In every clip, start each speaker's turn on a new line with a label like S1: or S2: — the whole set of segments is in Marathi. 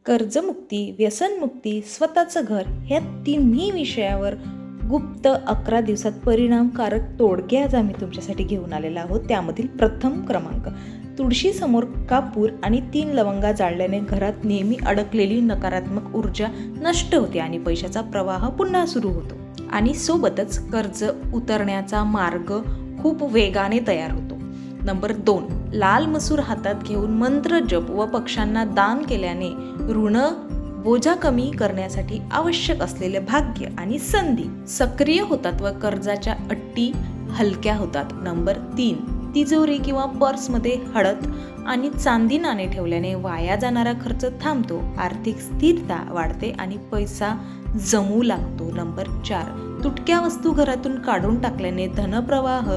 S1: कर्जमुक्ती, व्यसनमुक्ती, स्वतःचं घर ह्या तिन्ही विषयावर गुप्त 11 दिवसात परिणामकारक तोडगे आज आम्ही तुमच्यासाठी घेऊन आलेलो आहोत. त्यामधील प्रथम क्रमांक, तुळशीसमोर कापूर आणि 3 लवंगा जाळल्याने घरात नेहमी अडकलेली नकारात्मक ऊर्जा नष्ट होते आणि पैशाचा प्रवाह पुन्हा सुरू होतो. आणि सोबतच कर्ज उतरण्याचा मार्ग खूप वेगाने तयार होतो. नंबर 2, लाल मसूर हातात घेऊन मंत्र जप व पक्ष्यांना दान केल्याने ऋण बोजा कमी करण्यासाठी आवश्यक असलेले भाग्य आणि संधी सक्रिय होतात व कर्जाच्या अट्टी हलक्या होतात. नंबर 3, तिजोरी किंवा पर्समध्ये हळद आणि चांदी नाणे ठेवल्याने वाया जाणारा खर्च थांबतो, आर्थिक स्थिरता वाढते आणि पैसा जमू लागतो. नंबर 4, तुटक्या वस्तू घरातून काढून टाकल्याने धनप्रवाह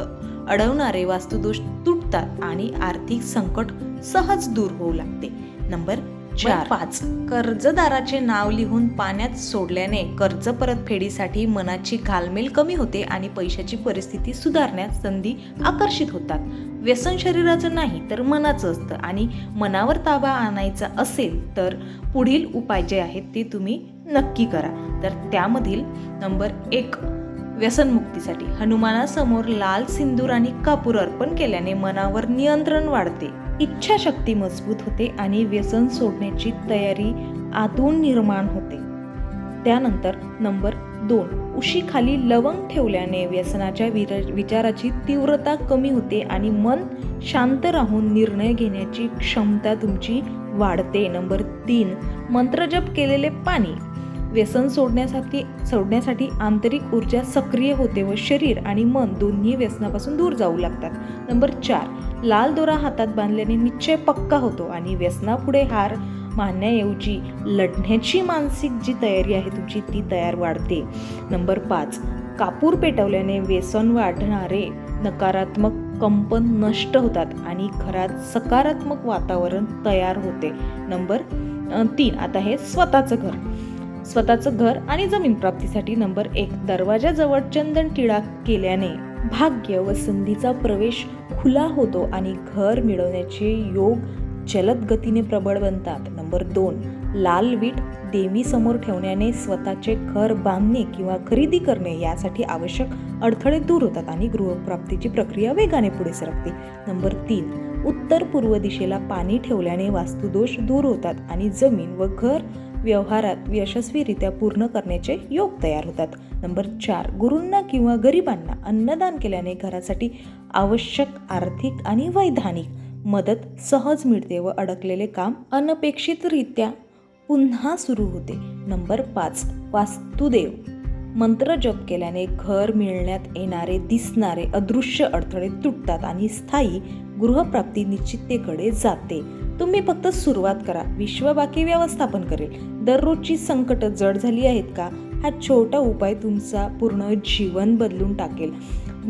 S1: अडवणारे वास्तुदोष तुटतात आणि आर्थिक संकट सहज दूर होऊ लागते. नंबर 5, कर्जदाराचे नाव लिहून पाण्यात सोडल्याने कर्ज परतफेडीसाठी मनाची घालमेल कमी होते आणि पैशाची परिस्थिती सुधारण्यास संधी आकर्षित होतात. व्यसन शरीराचं नाही तर मनाचं असतं आणि मनावर ताबा आणायचा असेल तर पुढील उपाय जे आहेत ते तुम्ही नक्की करा. तर त्यामधील नंबर 1, व्यसनमुक्तीसाठी हनुमानासमोर लाल सिंदूर आणि कापूर अर्पण केल्याने मनावर नियंत्रण वाढते, इच्छाशक्ती मजबूत होते आणि व्यसन सोडण्याची तयारी आतून निर्माण होते. त्यानंतर नंबर 2, उशीखाली लवंग ठेवल्याने व्यसनाच्या विचाराची तीव्रता कमी होते आणि मन शांत राहून निर्णय घेण्याची क्षमता तुमची वाढते. नंबर 3, मंत्रजप केलेले पाणी व्यसन सोडण्यासाठी आंतरिक ऊर्जा सक्रिय होते व शरीर आणि मन दोन्ही व्यसनापासून दूर जाऊ लागतात. नंबर 4, लाल दोरा हातात बांधल्याने निश्चय पक्का होतो आणि व्यसनापुढे हार मानण्याऐवजी लढण्याची मानसिक जी तयारी आहे तुमची ती तयार वाढते. नंबर 5, कापूर पेटवल्याने व्यसन वाढणारे नकारात्मक कंपन नष्ट होतात आणि घरात सकारात्मक वातावरण तयार होते. नंबर 3, आता हे स्वतःचं घर आणि जमीन प्राप्तीसाठी नंबर 1, दरवाजाजवळ चंदन टिळा केल्याने भाग्य व संधीचा प्रवेश खुला होतो आणि घर मिळवण्याचे योग जलद गतीने प्रबळ बनतात. नंबर 2, लाल वीट देवीसमोर ठेवण्याने स्वतःचे घर बांधणे किंवा खरेदी करणे यासाठी आवश्यक अडथळे दूर होतात आणि गृहप्राप्तीची प्रक्रिया वेगाने पुढे सरकते. नंबर 3, उत्तर पूर्व दिशेला पाणी ठेवल्याने वास्तुदोष दूर होतात आणि जमीन व घर व्यवहारात यशस्वीरित्या पूर्ण करण्याचे योग तयार होतात. नंबर 4, गुरूंना किंवा गरिबांना अन्नदान केल्याने घरासाठी आवश्यक आर्थिक आणि वैधानिक मदत सहज मिळते व अडकलेले काम अनपेक्षितरित्या पुन्हा सुरू होते. नंबर 5, वास्तुदेव मंत्र जप केल्याने घर मिळण्यात येणारे दिसणारे अदृश्य अडथळे तुटतात आणि स्थायी गृहप्राप्ती निश्चिततेकडे जाते. तुम्ही फक्त सुरुवात करा, विश्व बाकी व्यवस्थापन करेल. दररोजची संकट जड झाली आहेत का? हा छोटा उपाय तुमचा पूर्ण जीवन बदलून टाकेल.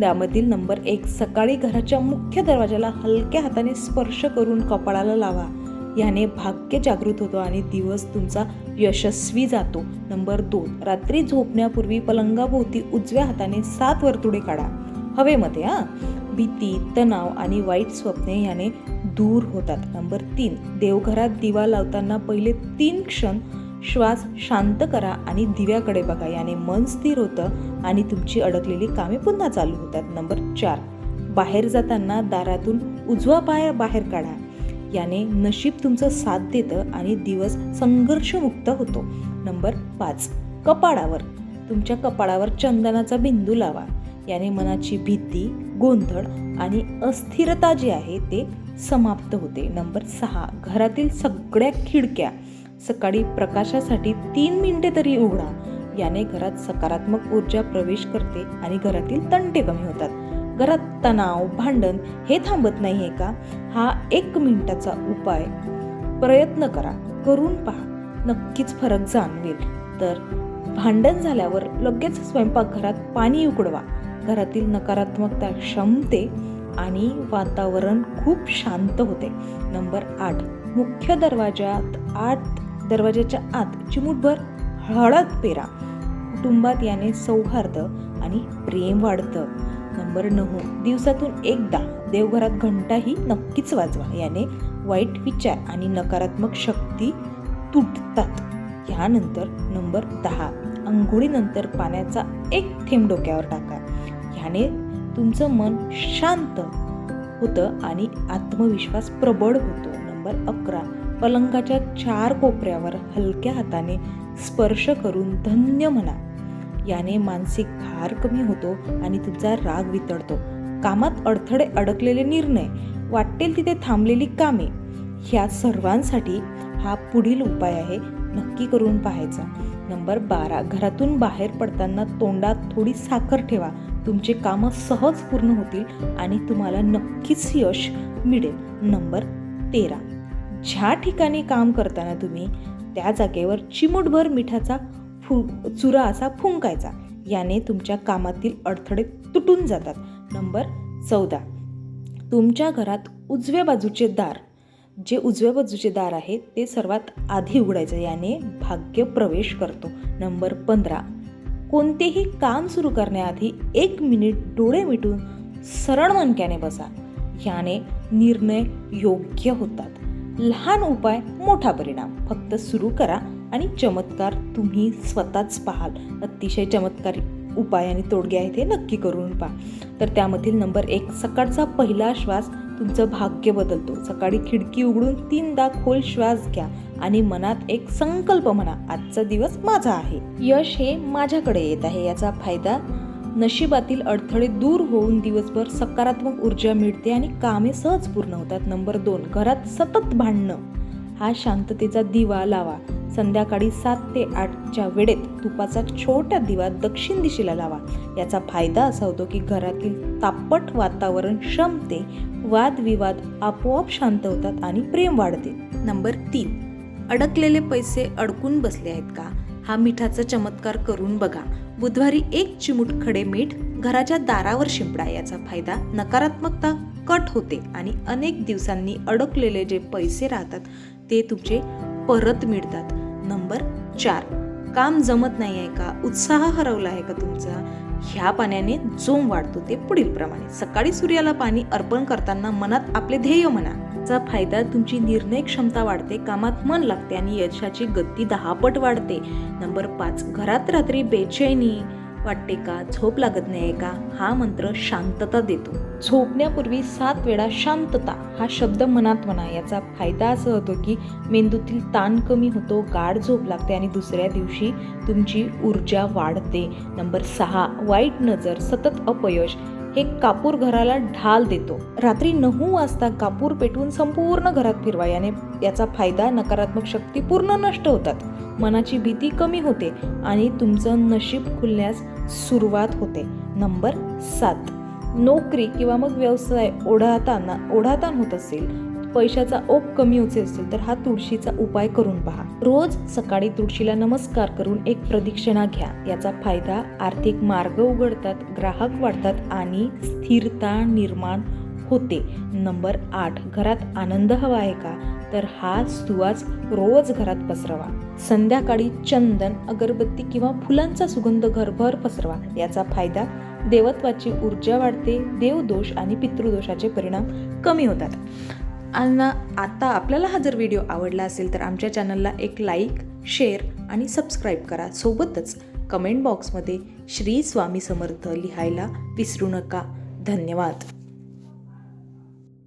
S1: त्यामधील नंबर 1, सकाळी घराच्या मुख्य दरवाजाला हलक्या हाताने स्पर्श करून कपाळाला लावा. याने भाग्य जागृत होतो आणि दिवस तुमचा यशस्वी जातो. नंबर 2, रात्री झोपण्यापूर्वी पलंगाभोवती उजव्या हाताने 7 वर्तुळे काढा हवेमध्ये. भीती, तणाव आणि वाईट स्वप्ने याने दूर होतात. नंबर 3, देवघरात दिवा लावताना पहिले 3 क्षण श्वास शांत करा आणि दिव्याकडे बघा. याने मन स्थिर होतं आणि तुमची अडकलेली कामे पुन्हा चालू होतात. नंबर 4, बाहेर जाताना दारातून उजवा पाय बाहेर काढा. याने नशीब तुमचं साथ देतं आणि दिवस संघर्षमुक्त होतो. नंबर 5, तुमच्या कपाळावर चंदनाचा बिंदू लावा. याने मनाची भीती, गोंधळ आणि अस्थिरता जी आहे ते समाप्त होते. नंबर 6, घरातील सगळ्या खिडक्या सकाळी प्रकाशासाठी 3 मिनिटे तरी उघडा. याने घरात सकारात्मक ऊर्जा प्रवेश करते आणि घरातील तंटे कमी होतात. घरात तणाव, भांडण हे थांबत नाही आहे का? हा 1 मिनिटाचा उपाय प्रयत्न करून पहा, नक्कीच फरक जाणवेल. तर भांडण झाल्यावर लगेच स्वयंपाकघरात पाणी उकळवा. घरातील नकारात्मकता क्षमते आणि वातावरण खूप शांत होते. नंबर 8, मुख्य दरवाजाच्या आत चिमूटभर हळद पेरा. कुटुंबात याने सौहार्द आणि प्रेम वाढतं. नंबर 9, दिवसातून एकदा देवघरात घंटाही नक्कीच वाजवा. याने वाईट विचार आणि नकारात्मक शक्ती तुटतात. ह्यानंतर नंबर 10, अंघोळीनंतर पाण्याचा एक थेंब डोक्यावर टाका. ह्याने तुमचं मन शांत होतं आणि आत्मविश्वास प्रबळ होतो. नंबर 11, पलंगाच्या 4 कोपऱ्यावर हलक्या हाताने स्पर्श करून धन्य म्हणा. याने मानसिक भार कमी होतो आणि तुमचा राग वितळतो. कामात अडथळे, अडकलेले निर्णय, वाटेल तिथे थांबलेली कामे, ह्या सर्वांसाठी हा पुढील उपाय आहे, नक्की करून पाहायचा. नंबर 12, घरातून बाहेर पडताना तोंडात थोडी साखर ठेवा. तुमचे कामं सहज पूर्ण होतील आणि तुम्हाला नक्कीच यश मिळेल. नंबर 13, ज्या ठिकाणी काम करताना तुम्ही त्या जागेवर चिमूटभर मिठाचा चुरा असा फुंकायचा. याने तुमच्या कामातील अडथळे तुटून जातात. नंबर 14, तुमच्या घरात उजव्या बाजूचे दार आहे ते सर्वात आधी उघडायचं. याने भाग्य प्रवेश करतो. नंबर 15, कोणतेही काम सुरू करण्याआधी 1 मिनिट डोळे मिटून सरळ मनक्याने बसा. ह्याने निर्णय योग्य होतात. लहान उपाय, मोठा परिणाम. फक्त सुरू करा आणि चमत्कार तुम्ही स्वतःच पाहाल. अतिशय चमत्कारी उपाय आणि तोडगे आहेत, हे नक्की करून पहा. तर त्यामधील नंबर 1, सकाळचा पहिला श्वास तुमचं भाग्य बदलतो. सकाळी खिडकी उघडून 3दा खोल श्वास घ्या आणि मनात एक संकल्प म्हणा, आजचा दिवस माझा आहे, यश हे माझ्याकडे येत आहे. याचा फायदा नशिबातील अडथळे दूर होऊन दिवसभर सकारात्मक ऊर्जा मिळते आणि कामे सहज पूर्ण होतात. नंबर 2, घरात सतत भांडणं, हा शांततेचा दिवा लावा. संध्याकाळी 7 ते 8च्या वेळेत तुपाचा छोटा दिवा दक्षिण दिशेला लावा. याचा फायदा असा होतो की घरातील तापट वातावरण शमते, वादविवाद आपोआप शांत होतात आणि प्रेम वाढते. नंबर 3, अडकलेले पैसे अडकून बसले आहेत का, हा मिठाचा चमत्कार करून बघा. बुधवारी 1 चिमूट खडे मीठ घराच्या दारावर शिंपडा. याचा फायदा नकारात्मकता कट होते आणि अनेक दिवसांनी अडकलेले जे पैसे राहतात ते तुमचे परत मिळतात. नंबर 4, काम जमत नाही आहे का, उत्साह हरवला आहे का तुमचा, ह्या पाण्याने जोम वाढतो. ते पुढील प्रमाणे, सकाळी सूर्याला पाणी अर्पण करताना मनात आपले ध्येय म्हणा. चा फायदा तुमची निर्णय क्षमता वाढते, कामात मन लागते आणि यशाची गती 10 पट वाढते. नंबर 5, घरात रात्री बेचैनी वाटते का, झोप लागत नाही का, हा मंत्र शांतता देतो. झोपण्यापूर्वी 7 वेळा शांतता हा शब्द मनात म्हणा. याचा फायदा असा होतो की मेंदूतील ताण कमी होतो, गाढ झोप लागते आणि दुसऱ्या दिवशी तुमची ऊर्जा वाढते. नंबर 6, वाईट नजर, सतत अपयश, हे कापूर घराला ढाल देतो. रात्री 9 वाजता कापूर पेटवून संपूर्ण घरात फिरवा. याचा फायदा नकारात्मक शक्ती पूर्ण नष्ट होतात, मनाची भीती कमी होते आणि तुमचं नशीब खुलण्यास सुरुवात होते. नंबर 7, नोकरी किंवा मग व्यवसाय ओढाताण होत असेल, पैशाचा ओघ कमी होत असेल तर हा तुळशीचा उपाय करून पहा. रोज सकाळी तुळशीला नमस्कार करून एक प्रदक्षिणा घ्या. याचा फायदा आर्थिक मार्ग उघडतात, ग्राहक वाढतात आणि स्थिरता निर्माण होते. नंबर 8, घरात आनंद हवा आहे का, तर हा सुवास रोज घरात पसरवा. संध्याकाळी चंदन, अगरबत्ती किंवा फुलांचा सुगंध घरभर पसरवा. याचा फायदा देवत्वाची ऊर्जा वाढते, देवदोष आणि पितृदोषाचे परिणाम कमी होतात. आणि आता आपल्याला हा जर व्हिडिओ आवडला असेल तर आमच्या चॅनलला एक लाईक, शेअर आणि सबस्क्राईब करा. सोबतच कमेंट बॉक्समध्ये श्री स्वामी समर्थ लिहायला विसरू नका. धन्यवाद.